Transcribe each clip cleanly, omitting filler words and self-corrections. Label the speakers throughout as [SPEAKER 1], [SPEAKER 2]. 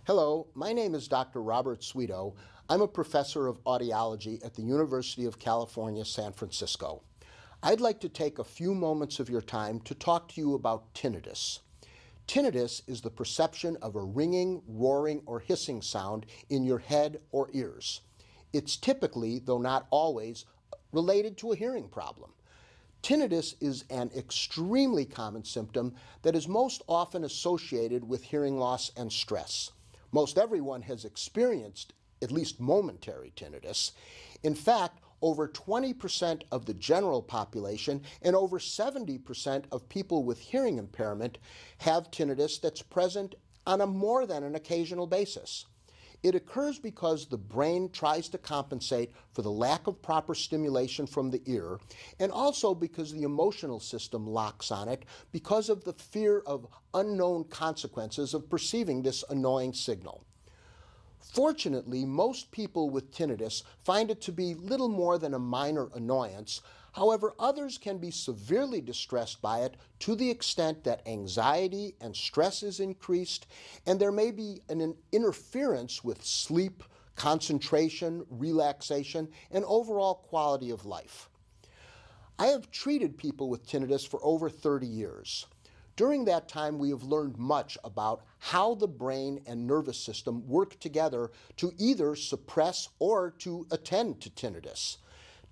[SPEAKER 1] Hello, my name is Dr. Robert Sweeto. I'm a professor of audiology at the University of California, San Francisco. I'd like to take a few moments of your time to talk to you about tinnitus. Tinnitus is the perception of a ringing, roaring, or hissing sound in your head or ears. It's typically, though not always, related to a hearing problem. Tinnitus is an extremely common symptom that is most often associated with hearing loss and stress. Most everyone has experienced at least momentary tinnitus. In fact, over 20% of the general population and over 70% of people with hearing impairment have tinnitus that's present on a more than an occasional basis. It occurs because the brain tries to compensate for the lack of proper stimulation from the ear, and also because the emotional system locks on it because of the fear of unknown consequences of perceiving this annoying signal. Fortunately, most people with tinnitus find it to be little more than a minor annoyance. However, others can be severely distressed by it to the extent that anxiety and stress is increased, and there may be an interference with sleep, concentration, relaxation, and overall quality of life. I have treated people with tinnitus for over 30 years. During that time, we have learned much about how the brain and nervous system work together to either suppress or to attend to tinnitus.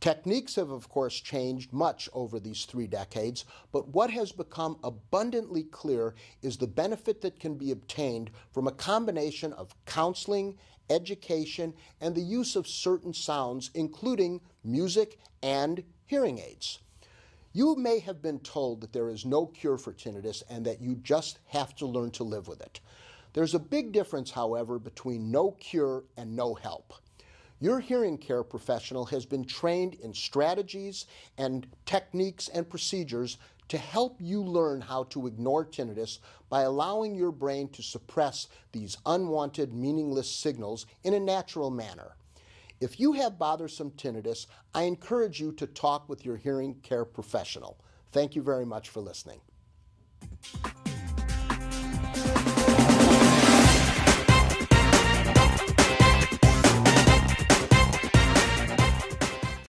[SPEAKER 1] Techniques have, of course, changed much over these 3 decades, but what has become abundantly clear is the benefit that can be obtained from a combination of counseling, education, and the use of certain sounds, including music and hearing aids. You may have been told that there is no cure for tinnitus and that you just have to learn to live with it. There's a big difference, however, between no cure and no help. Your hearing care professional has been trained in strategies and techniques and procedures to help you learn how to ignore tinnitus by allowing your brain to suppress these unwanted, meaningless signals in a natural manner. If you have bothersome tinnitus, I encourage you to talk with your hearing care professional. Thank you very much for listening.